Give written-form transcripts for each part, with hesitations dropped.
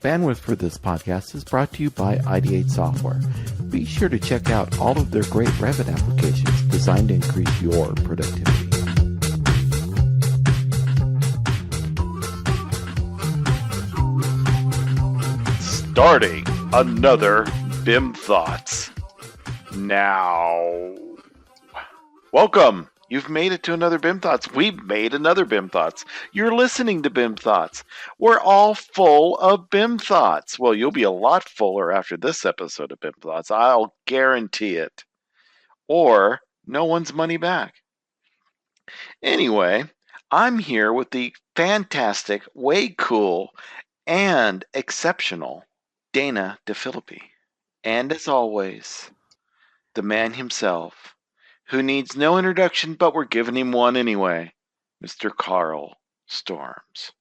Bandwidth for this podcast is brought to you by Ideate Software. Be sure to check out all of their great Revit applications designed to increase your productivity. Starting another BIMThoughts. Now, welcome. You've made it to another BIMThoughts. We've made another BIMThoughts. You're listening to BIMThoughts. We're all full of BIMThoughts. Well, you'll be a lot fuller after this episode of BIMThoughts. I'll guarantee it. Or no one's money back. Anyway, I'm here with the fantastic, way cool, and exceptional Dana DeFilippi. And as always, the man himself, who needs no introduction, but we're giving him one anyway, Mr. Carl Storms.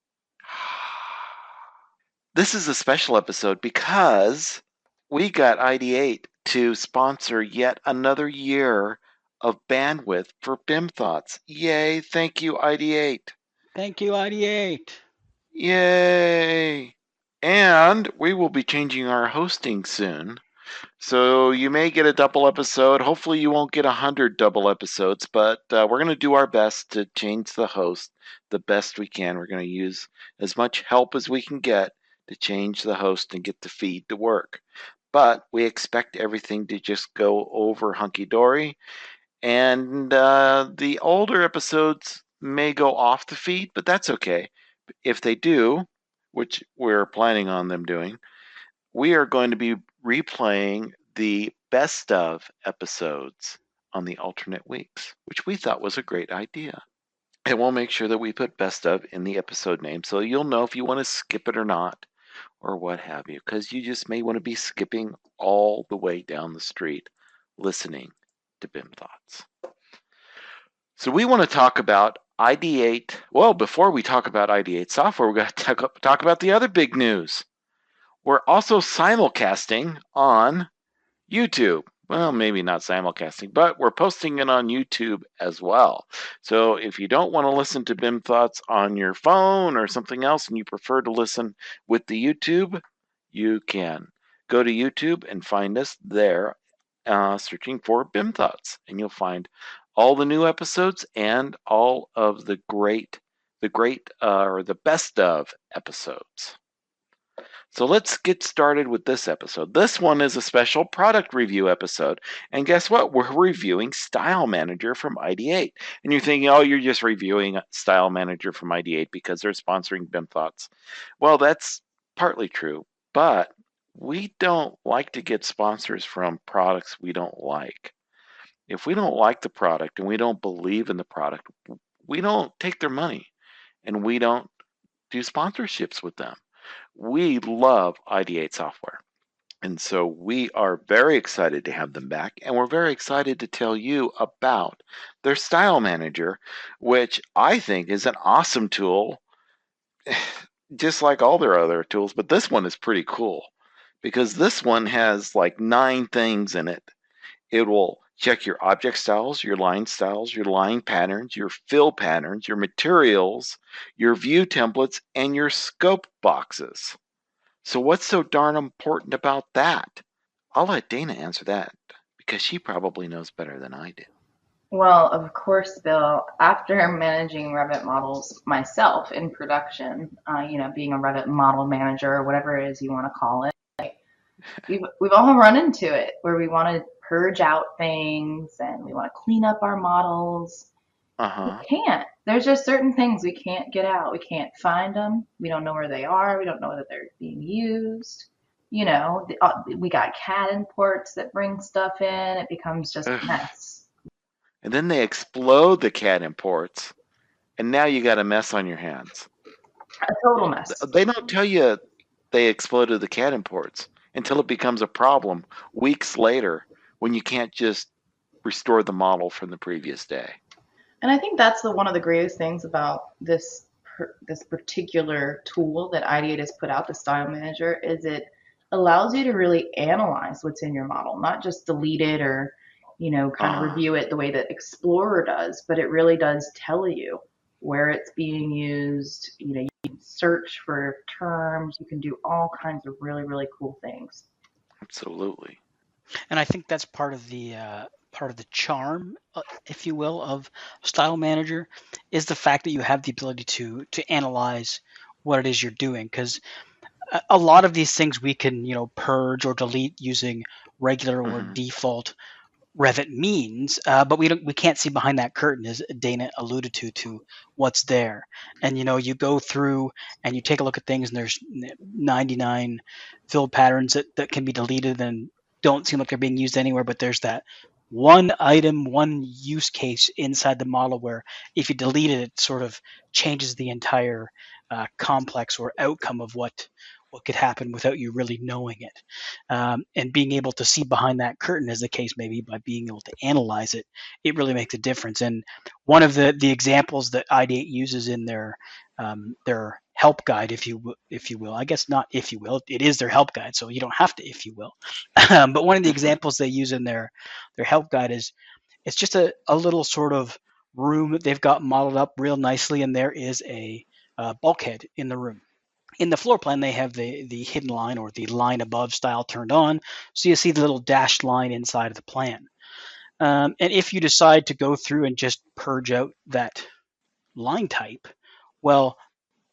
This is a special episode because we got Ideate to sponsor yet another year of bandwidth for BIMThoughts. Yay, thank you, Ideate. Thank you, Ideate. Yay. And we will be changing our hosting soon. So you may get a double episode. Hopefully you won't get 100 double episodes, but we're going to do our best to change the host the best we can. We're going to use as much help as we can get to change the host and get the feed to work. But we expect everything to just go over hunky-dory. And the older episodes may go off the feed, but that's okay. If they do, which we're planning on them doing, we are going to be replaying the best of episodes on the alternate weeks, which we thought was a great idea. And we'll make sure that we put best of in the episode name so you'll know if you want to skip it or not, or what have you, because you just may want to be skipping all the way down the street listening to BIMThoughts. So we want to talk about Ideate. Well, before we talk about Ideate Software, we're going to talk about the other big news. We're also simulcasting on YouTube. Well, maybe not simulcasting, but we're posting it on YouTube as well. So if you don't want to listen to BIMThoughts on your phone or something else and you prefer to listen with the YouTube, you can. Go to YouTube and find us there, searching for BIMThoughts, and you'll find all the new episodes and all of the best of episodes. So let's get started with this episode. This one is a special product review episode. And guess what? We're reviewing StyleManager from Ideate. And you're thinking, oh, you're just reviewing StyleManager from Ideate because they're sponsoring BIMThoughts. Well, that's partly true. But we don't like to get sponsors from products we don't like. If we don't like the product and we don't believe in the product, we don't take their money. And we don't do sponsorships with them. We love Ideate Software. And so we are very excited to have them back. And we're very excited to tell you about their StyleManager, which I think is an awesome tool, just like all their other tools. But this one is pretty cool because this one has like 9 things in it. It will check your object styles, your line patterns, your fill patterns, your materials, your view templates, and your scope boxes. So what's so darn important about that? I'll let Dana answer that because she probably knows better than I do. Well, of course, Bill, after managing Revit models myself in production, being a Revit model manager or whatever it is you want to call it, we've all run into it where we want to purge out things and we want to clean up our models. We can't. There's just certain things we can't get out. We can't find them. We don't know where they are. We don't know that they're being used. We got CAD imports that bring stuff in. It becomes just a mess. And then they explode the CAD imports, and now you got a mess on your hands. A total mess. They don't tell you they exploded the CAD imports until it becomes a problem weeks later when you can't just restore the model from the previous day. And I think that's one of the greatest things about this particular tool that Ideate has put out, the StyleManager, is it allows you to really analyze what's in your model, not just delete it or, kind of review it the way that Explorer does, but it really does tell you where it's being used. You know, you can search for terms. You can do all kinds of really, really cool things. Absolutely. And I think that's part of the charm, if you will, of StyleManager, is the fact that you have the ability to analyze what it is you're doing. Because a lot of these things we can, purge or delete using regular or Hmm. default Revit means, but we can't see behind that curtain, as Dana alluded to what's there. And you go through and you take a look at things, and there's 99 fill patterns that can be deleted and don't seem like they're being used anywhere. But there's that one item, one use case inside the model where if you delete it, it sort of changes the entire complex or outcome of what could happen without you really knowing it. And being able to see behind that curtain, as the case may be, by being able to analyze it, it really makes a difference. And one of the examples that Ideate uses in their help guide, if you will, I guess not if you will, it is their help guide, so you don't have to if you will. But one of the examples they use in their help guide is it's just a little sort of room that they've got modeled up real nicely, and there is a bulkhead in the room. In the floor plan, they have the hidden line or the line above style turned on, so you see the little dashed line inside of the plan. And if you decide to go through and just purge out that line type, well,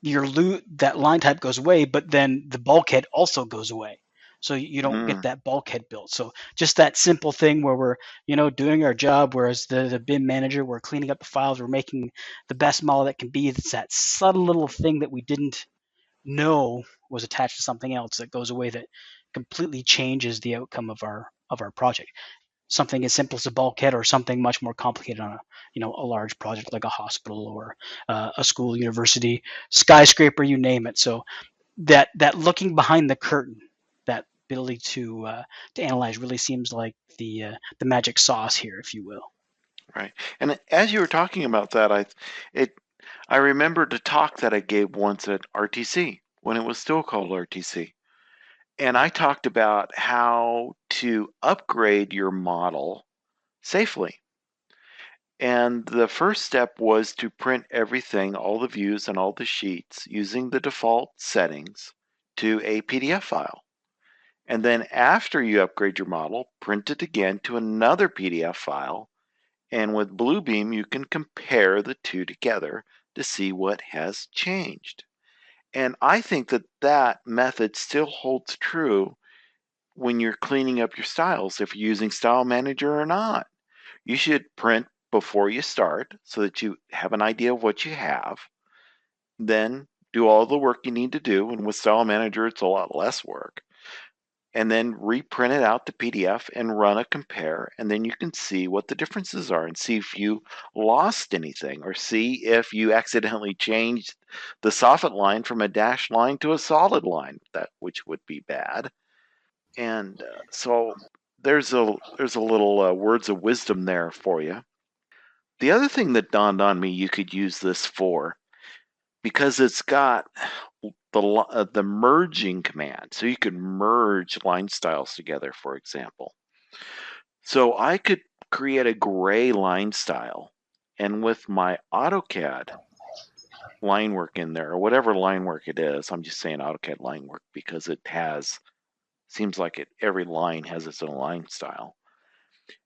that line type goes away, but then the bulkhead also goes away. So you don't get that bulkhead built. So just that simple thing where we're, doing our job, whereas the BIM manager, we're cleaning up the files, we're making the best model that can be. It's that subtle little thing that we didn't know was attached to something else that goes away, that completely changes the outcome of our project. Something as simple as a bulkhead, or something much more complicated on a large project like a hospital or a school, university, skyscraper, you name it. So that looking behind the curtain, that ability to analyze, really seems like the magic sauce here, if you will. Right. And as you were talking about that, I remembered a talk that I gave once at RTC when it was still called RTC. And I talked about how to upgrade your model safely. And the first step was to print everything, all the views and all the sheets, using the default settings to a PDF file. And then after you upgrade your model, print it again to another PDF file. And with Bluebeam, you can compare the two together to see what has changed. And I think that method still holds true when you're cleaning up your styles, if you're using StyleManager or not. You should print before you start so that you have an idea of what you have. Then do all the work you need to do. And with StyleManager, it's a lot less work. And then reprint it out to PDF and run a compare, and then you can see what the differences are and see if you lost anything, or see if you accidentally changed the soffit line from a dashed line to a solid line, which would be bad. And so there's a little words of wisdom there for you. The other thing that dawned on me you could use this for, because it's got the merging command, so you could merge line styles together, for example. So I could create a gray line style, and with my AutoCAD line work in there, or whatever line work it is, I'm just saying AutoCAD line work because seems like every line has its own line style.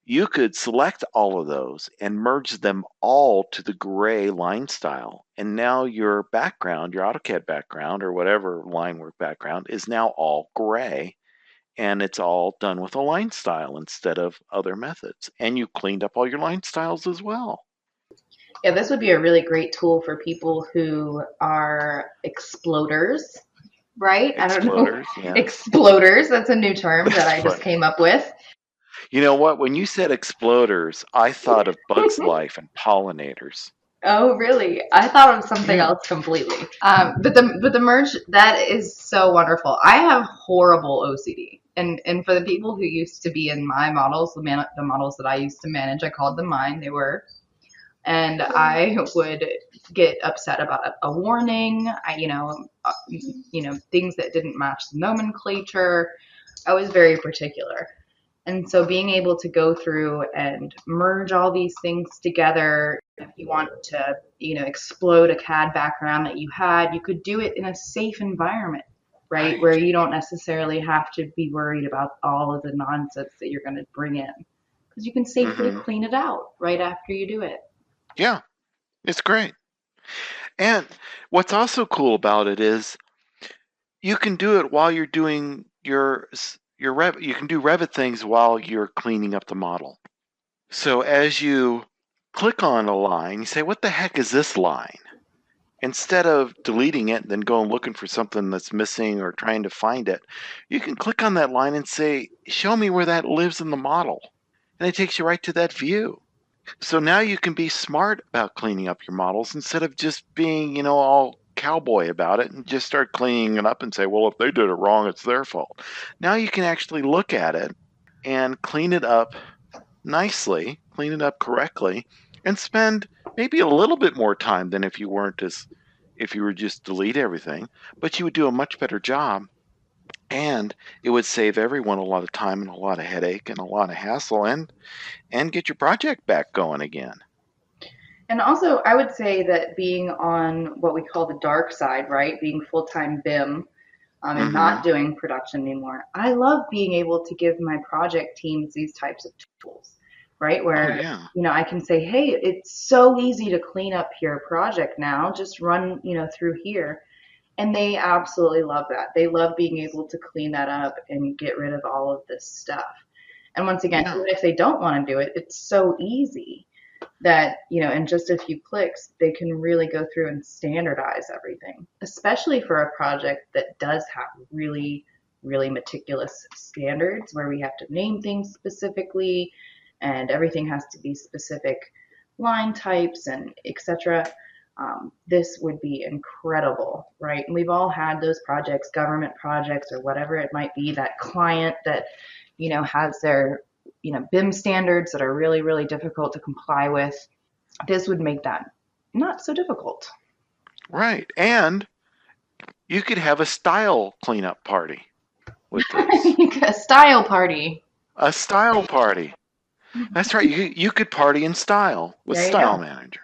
You could select all of those and merge them all to the gray line style. And now your background, your AutoCAD background, or whatever line work background, is now all gray. And it's all done with a line style instead of other methods. And you cleaned up all your line styles as well. Yeah, this would be a really great tool for people who are exploders, right? I don't know. Yes. Exploders, that's a new term that I just came up with. You know what? When you said exploders, I thought of Bugs Life and pollinators. Oh, really? I thought of something else completely. But the merge, that is so wonderful. I have horrible OCD. And for the people who used to be in my models, the models that I used to manage, I called them mine. They were. And I would get upset about a warning, things that didn't match the nomenclature. I was very particular. And so being able to go through and merge all these things together If you want to, explode a CAD background that you had, you could do it in a safe environment, right? Where you don't necessarily have to be worried about all of the nonsense that you're going to bring in, because you can safely clean it out right after you do it. Yeah, it's great. And what's also cool about it is you can do it while you're doing your Revit. You can do Revit things while you're cleaning up the model. So as you click on a line, you say, what the heck is this line? Instead of deleting it and then going looking for something that's missing or trying to find it, you can click on that line and say, show me where that lives in the model. And it takes you right to that view. So now you can be smart about cleaning up your models instead of just being, all cowboy about it and just start cleaning it up and say, well, if they did it wrong, it's their fault. Now you can actually look at it and clean it up nicely, clean it up correctly, and spend maybe a little bit more time than if you were just delete everything, but you would do a much better job, and it would save everyone a lot of time and a lot of headache and a lot of hassle, and get your project back going again. And also, I would say that being on what we call the dark side, right, being full-time BIM, and not doing production anymore, I love being able to give my project teams these types of tools, right? Where, I can say, hey, it's so easy to clean up your project now, just run, through here. And they absolutely love that. They love being able to clean that up and get rid of all of this stuff. And once again, even if they don't want to do it, it's so easy that, in just a few clicks, they can really go through and standardize everything, especially for a project that does have really, really meticulous standards where we have to name things specifically and everything has to be specific line types and etc. This would be incredible, right? And we've all had those projects, government projects or whatever it might be, that client that, has their BIM standards that are really, really difficult to comply with. This would make that not so difficult. Right. And you could have a style cleanup party with this. A style party. A style party. That's right. You could party in style with StyleManager.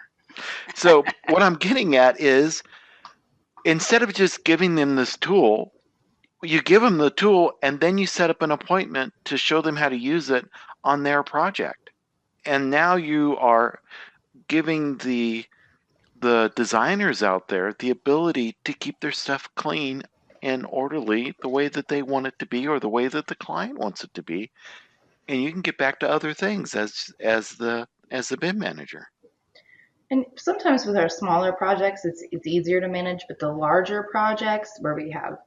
So what I'm getting at is, instead of just giving them this tool, you give them the tool and then you set up an appointment to show them how to use it on their project. And now you are giving the designers out there the ability to keep their stuff clean and orderly the way that they want it to be or the way that the client wants it to be. And you can get back to other things as the BIM manager. And sometimes with our smaller projects, it's easier to manage, but the larger projects where we have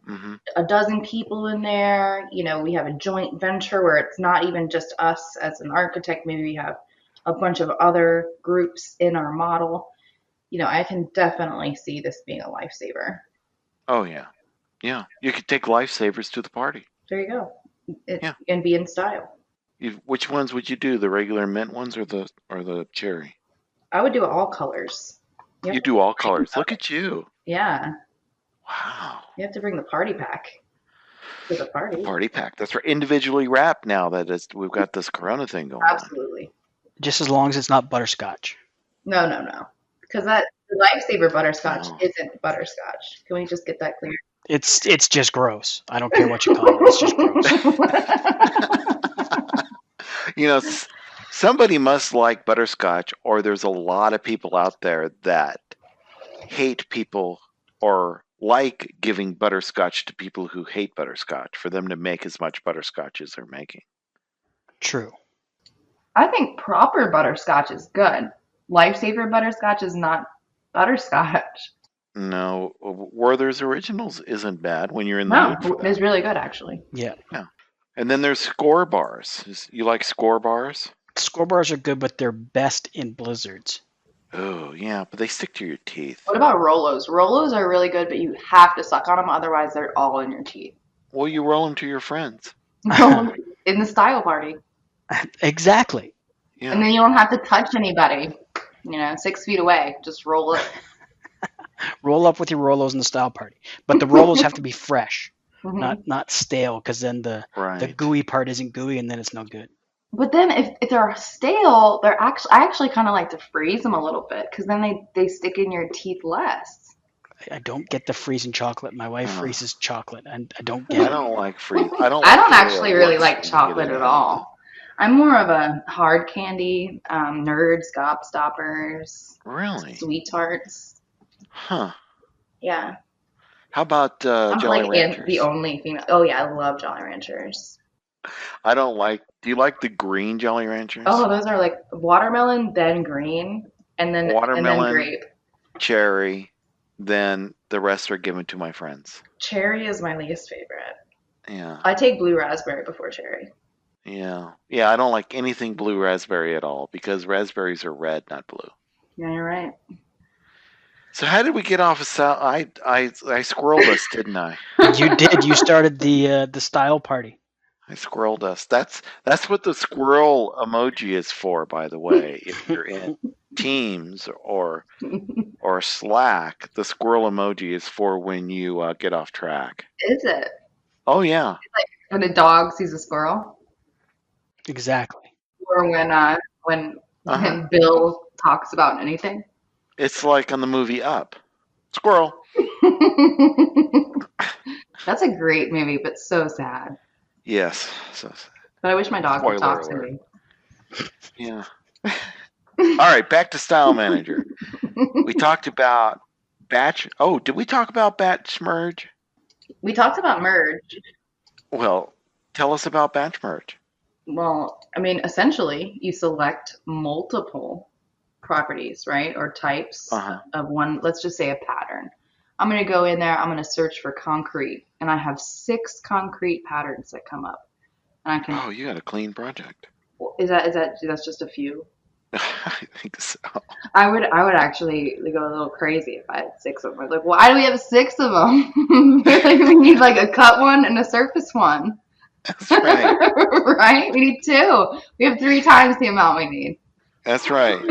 a dozen people in there, we have a joint venture where it's not even just us as an architect, maybe we have a bunch of other groups in our model, I can definitely see this being a lifesaver. Oh, yeah. Yeah. You could take Lifesavers to the party. There you go. And be in style. Which ones would you do? The regular mint ones or the cherry? I would do all colors. You do all colors. Look at you. Yeah. Wow. You have to bring the party pack to the party. The party pack. That's right. Individually wrapped now that we've got this Corona thing going on. Absolutely. Just as long as it's not butterscotch. No. Because the Lifesaver butterscotch isn't butterscotch. Can we just get that clear? It's just gross. I don't care what you call it. It's just gross. Somebody must like butterscotch, or there's a lot of people out there that hate people or like giving butterscotch to people who hate butterscotch for them to make as much butterscotch as they're making. True. I think proper butterscotch is good. Lifesaver butterscotch is not butterscotch. No, Werther's Originals isn't bad when you're in the mood for that. It's really good, actually. Yeah. And then there's score bars. You like score bars? Score bars are good, but they're best in blizzards. Oh, yeah, but they stick to your teeth. What about Rolos? Rolos are really good, but you have to suck on them, otherwise they're all in your teeth. Well, you roll them to your friends. In the style party. Exactly. Yeah. And then you don't have to touch anybody. 6 feet away. Just roll it. Roll up with your Rolos in the style party. But the Rolos have to be fresh, not stale, because then the gooey part isn't gooey and then it's no good. But then if they're stale, I actually kind of like to freeze them a little bit because then they stick in your teeth less. I don't get the freezing chocolate. My wife freezes chocolate, and I don't I get it. don't like freeze. I don't actually Oreo really once like when you chocolate get it at out of all. I'm more of a hard candy, nerds, gobstoppers, Really? sweethearts. Huh. Yeah. How about I'm Jolly like Ranchers? the only female. Oh yeah, I love Jolly Ranchers. I don't like. Do you like the green Jolly Ranchers? Oh, those are like watermelon, then green, and then Watermelon, grape. cherry, then the rest are given to my friends. Cherry is my least favorite. Yeah. I take blue raspberry before cherry. Yeah. Yeah, I don't like anything blue raspberry at all because raspberries are red, not blue. Yeah, you're right. So how did we get off of I squirreled us, didn't I? You did. You started the style party. I squirreled us. That's what the squirrel emoji is for, by the way. If you're in Teams or Slack, the squirrel emoji is for when you get off track. Is it? Oh yeah. Like when a dog sees a squirrel, Exactly. or when Bill talks about anything. It's like on the movie Up. Squirrel. That's a great movie, but so sad. Yes. So, But I wish my dog could spoiler talk to alert. me. Yeah. All right, back to StyleManager. We talked about batch. Oh, did we talk about batch merge? We talked about merge. Well, tell us about batch merge. Well, I mean, essentially, you select multiple properties, right, or types of one. Let's just say a pattern. I'm going to go in there. I'm going to search for concrete, and I have 6 concrete patterns that come up. And I can. Oh, you got a clean project. That's just a few? I think so. I would actually go a little crazy if I had 6 of them. Like, why do we have 6 of them? Like, we need like a cut one and a surface one. That's right. Right? We need 2. We have 3 times the amount we need. That's right.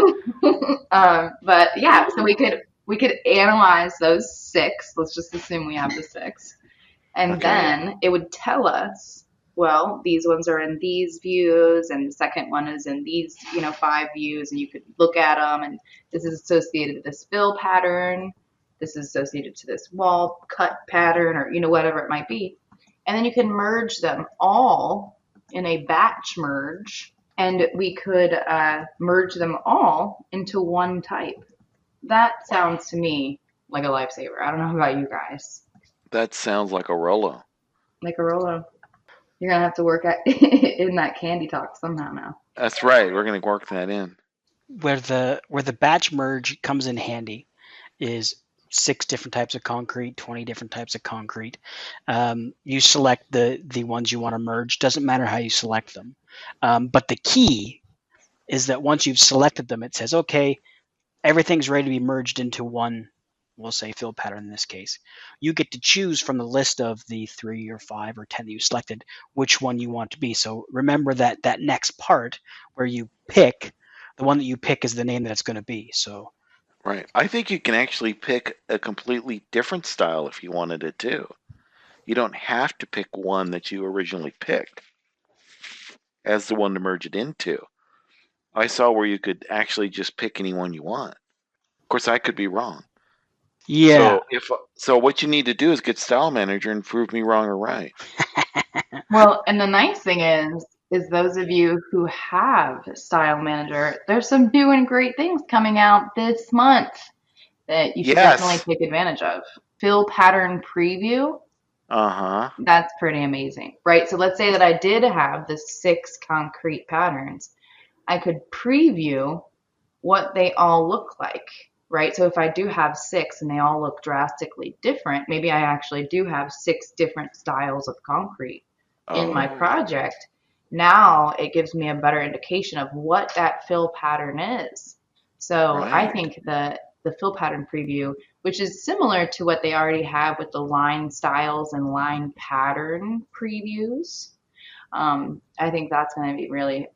But yeah, so we could analyze those 6. Let's just assume we have the 6, and then it would tell us, well, these ones are in these views, and the second one is in these, 5 views, and you could look at them, and this is associated to this fill pattern, this is associated to this wall cut pattern, or whatever it might be, and then you can merge them all in a batch merge, and we could merge them all into one type. That sounds to me like a lifesaver. I don't know about you guys. That sounds like a Rolo. Like a Rolo. You're going to have to work in that candy talk somehow now. That's right. We're going to work that in. Where the batch merge comes in handy is 6 different types of concrete, 20 different types of concrete. You select the ones you want to merge. Doesn't matter how you select them. But the key is that once you've selected them, it says, okay, everything's ready to be merged into one, we'll say fill pattern in this case. You get to choose from the list of the 3 or 5 or 10 that you selected which one you want to be. So remember that next part where you pick, the one that you pick is the name that it's going to be. So right. I think you can actually pick a completely different style if you wanted it to. You don't have to pick one that you originally picked as the one to merge it into. I saw where you could actually just pick any one you want. Of course, I could be wrong. yeah. So what you need to do is get StyleManager and prove me wrong or right. Well, and the nice thing is those of you who have StyleManager, there's some new and great things coming out this month that you should definitely take advantage of. Fill pattern preview. That's pretty amazing, right? So let's say that I did have the 6 concrete patterns. I could preview what they all look like, right? So if I do have 6 and they all look drastically different, maybe I actually do have 6 different styles of concrete in my project. Now it gives me a better indication of what that fill pattern is. So I think the fill pattern preview, which is similar to what they already have with the line styles and line pattern previews, I think that's going to be really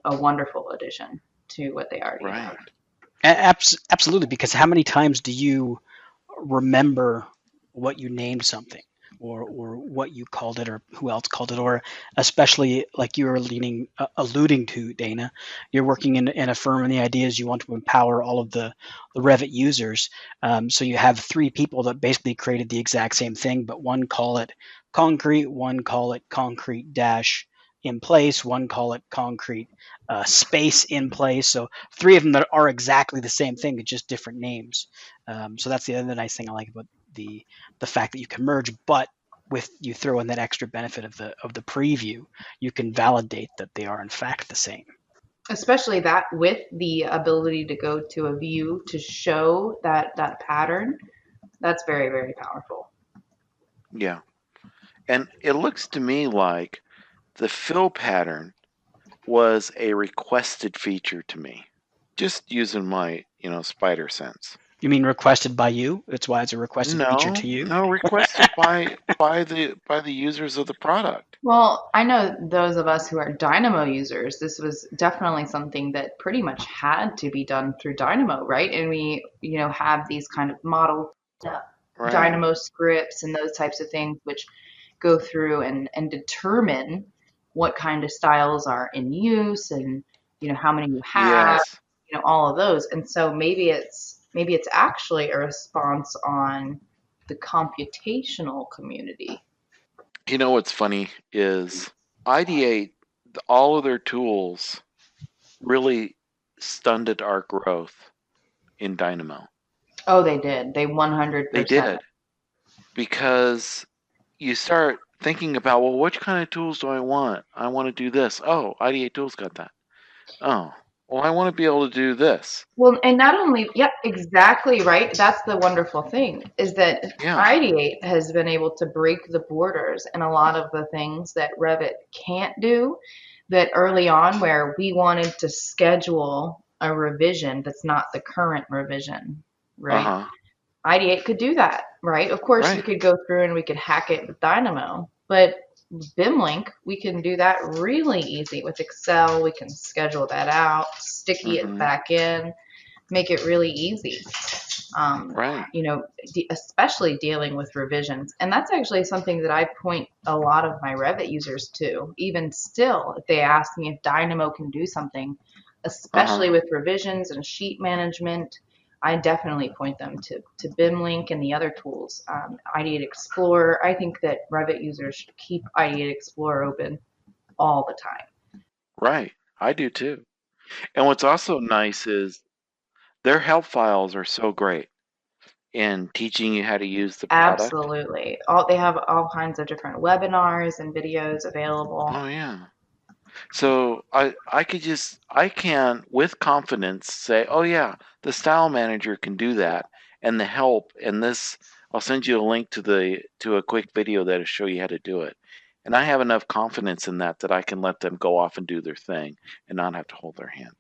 a wonderful addition to what they already have. Absolutely, because how many times do you remember what you named something? or what you called it or who else called it, or especially like you were alluding to, Dana, you're working in a firm and the idea is you want to empower all of the Revit users. So you have three people that basically created the exact same thing, but one call it concrete, one call it concrete dash in place, one call it concrete space in place. So three of them that are exactly the same thing, just different names. So that's the other nice thing I like about the fact that you can merge, but with you throw in that extra benefit of the preview, you can validate that they are in fact the same. Especially that with the ability to go to a view to show that pattern, that's very, very powerful. Yeah. And it looks to me like the fill pattern was a requested feature to me, just using my, spider sense. You mean requested by you? That's why it's a requested feature to you? No, requested by the users of the product. Well, I know those of us who are Dynamo users, this was definitely something that pretty much had to be done through Dynamo, right? And we, have these kind of model Right. Dynamo scripts and those types of things, which go through and determine what kind of styles are in use and, how many you have, Yes. all of those. And so maybe it's actually a response on the computational community. You know what's funny is Ideate, all of their tools really stunted our growth in Dynamo. Oh, they did. They 100%. They did. Because you start thinking about, well, which kind of tools do I want? I want to do this. Oh, Ideate Tools got that. Oh, well, I want to be able to do this. Well, and not only, yep, exactly right. That's the wonderful thing is that Ideate has been able to break the borders and a lot of the things that Revit can't do. That early on, where we wanted to schedule a revision that's not the current revision, right? Uh-huh. Ideate could do that, right? Of course, we could go through and we could hack it with Dynamo, but BIMLink, we can do that really easy with Excel. We can schedule that out, sticky it back in, make it really easy. Especially dealing with revisions. And that's actually something that I point a lot of my Revit users to. Even still, if they ask me if Dynamo can do something, especially with revisions and sheet management, I definitely point them to BIMLink and the other tools. Ideate Explorer. I think that Revit users should keep Ideate Explorer open all the time. Right. I do too. And what's also nice is their help files are so great in teaching you how to use the product. Absolutely. They have all kinds of different webinars and videos available. Oh, yeah. So I can with confidence say, oh yeah, the StyleManager can do that, and the help and this, I'll send you a link to a quick video that'll show you how to do it. And I have enough confidence in that I can let them go off and do their thing and not have to hold their hand.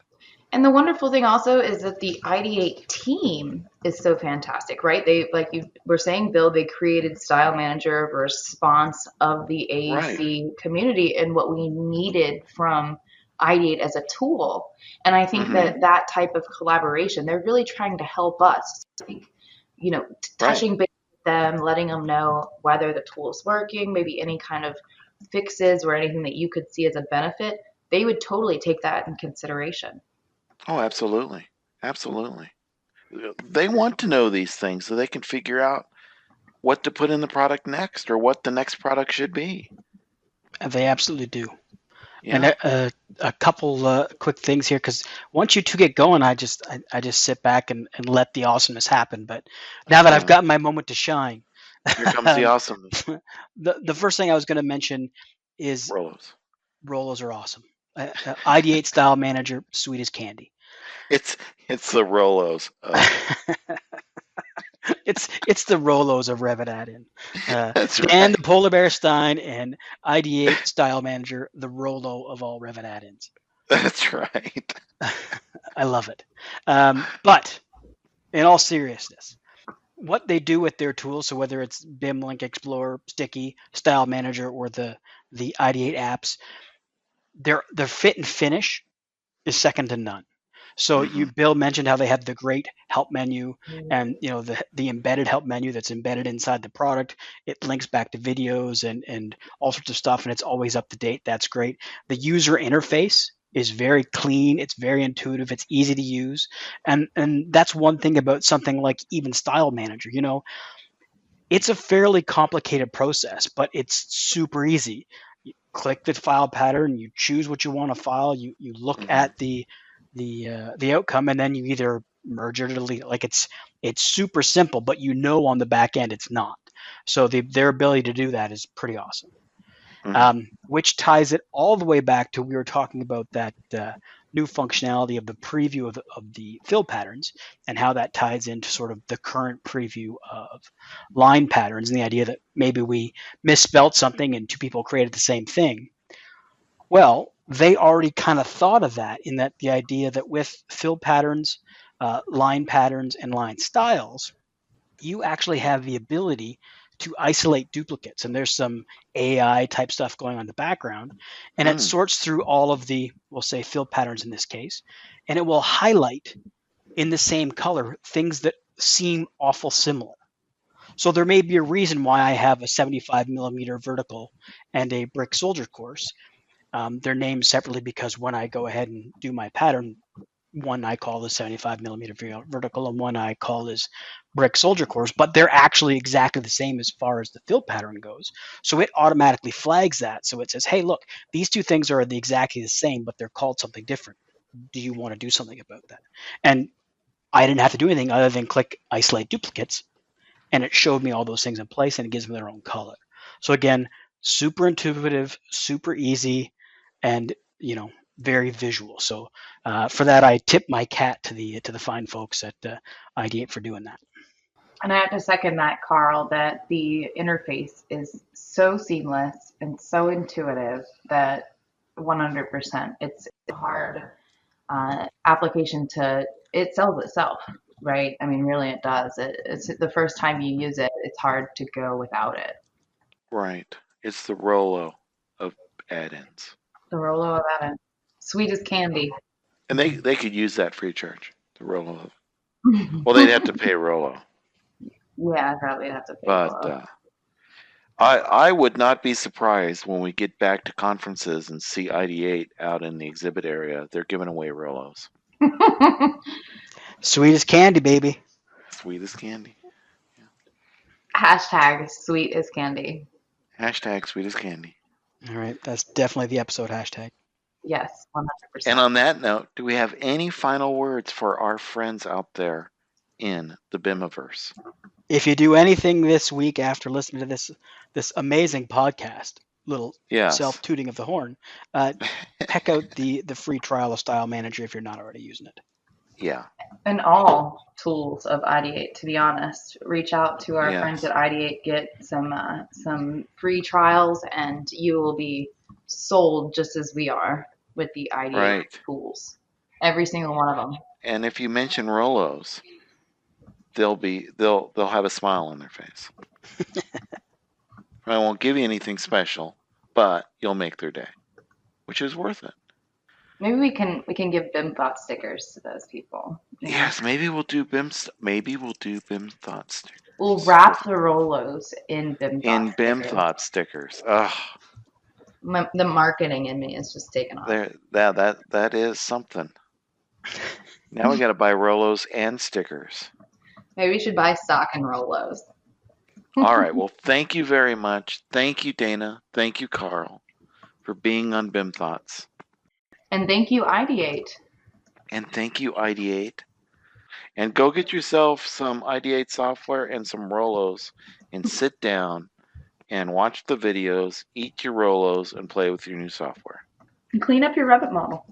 And the wonderful thing also is that the Ideate team is so fantastic, right? They, like you were saying, Bill, they created StyleManager, a response of the AEC community and what we needed from Ideate as a tool. And I think that type of collaboration, they're really trying to help us. I think, touching base with them, letting them know whether the tool is working, maybe any kind of fixes or anything that you could see as a benefit, they would totally take that in consideration. Oh, absolutely. Absolutely. They want to know these things so they can figure out what to put in the product next or what the next product should be. They absolutely do. Yeah. And a couple quick things here, because once you two get going, I just sit back and let the awesomeness happen. But now that I've gotten my moment to shine, here comes the awesomeness. The first thing I was going to mention is Rolos. Rolos are awesome. Ideate StyleManager, sweet as candy. It's the Rolos. It's the Rolos of Revit add-in. That's right. And the Polar Bear Stein and Ideate StyleManager, the Rolo of all Revit add-ins. That's right. I love it. But in all seriousness, what they do with their tools, so whether it's BIMLink, Explorer, Sticky, StyleManager, or the Ideate apps, their fit and finish is second to none. So Mhm. Bill mentioned how they have the great help menu, and the embedded help menu that's embedded inside the product. It links back to videos and all sorts of stuff, and it's always up to date. That's great. The user interface is very clean. It's very intuitive. It's easy to use, and that's one thing about something like even StyleManager. It's a fairly complicated process, but it's super easy. You click the file pattern, you choose what you want to file, you look Mhm. at the outcome, and then you either merge or delete it. Like it's super simple, but on the back end it's not. So their ability to do that is pretty awesome. Mhm. Which ties it all the way back to we were talking about that new functionality of the preview of the fill patterns and how that ties into sort of the current preview of line patterns and the idea that maybe we misspelled something and two people created the same thing. Well, they already kind of thought of that in that the idea that with fill patterns, line patterns, and line styles, you actually have the ability to isolate duplicates. And there's some AI type stuff going on in the background. And it Mm. sorts through all of the, we'll say, fill patterns in this case. And it will highlight in the same color things that seem awful similar. So there may be a reason why I have a 75 millimeter vertical and a brick soldier course. They're named separately because when I go ahead and do my pattern, one I call the 75 millimeter vertical and one I call is brick soldier course, but they're actually exactly the same as far as the fill pattern goes. So it automatically flags that. So it says, hey, look, these two things are exactly the same, but they're called something different. Do you want to do something about that? And I didn't have to do anything other than click isolate duplicates, and it showed me all those things in place, and it gives them their own color. So again, super intuitive, super easy, and very visual. So for that, I tip my hat to the fine folks at Ideate for doing that. And I have to second that, Carl, that the interface is so seamless and so intuitive that 100%. It's a hard application it sells itself, right? I mean, really it does. It's the first time you use it, it's hard to go without it. Right. It's the Rolo of add-ins. The Rolo of that, sweet as candy. And they could use that free charge. The Rolo. Well, they'd have to pay Rolo. Yeah, probably have to pay But I would not be surprised when we get back to conferences and see Ideate out in the exhibit area. They're giving away Rolos. Sweet as candy, baby. Sweet as candy. Hashtag sweet as candy. Hashtag sweet as candy. All right, that's definitely the episode hashtag. Yes, 100%. And on that note, do we have any final words for our friends out there in the BIMaverse? If you do anything this week after listening to this amazing podcast, little self-tooting of the horn, check out the free trial of StyleManager if you're not already using it. Yeah. And all tools of Ideate, to be honest. Reach out to our friends at Ideate, get some free trials, and you will be sold just as we are with the Ideate tools. Every single one of them. And if you mention Rolos, they'll have a smile on their face. I won't give you anything special, but you'll make their day, which is worth it. Maybe we can give BIMThoughts stickers to those people. Yes, maybe we'll do BIMThoughts stickers. We'll wrap the Rolos in BIMThoughts stickers. Ugh. The marketing in me is just taken off. That is something. Now we got to buy Rolos and stickers. Maybe we should buy stock in Rolos. All right. Well, thank you very much. Thank you, Dana. Thank you, Carl, for being on BIMThoughts. And thank you, Ideate. And thank you, Ideate. And go get yourself some Ideate software and some Rolos and sit down and watch the videos, eat your Rolos, and play with your new software. And clean up your Revit model.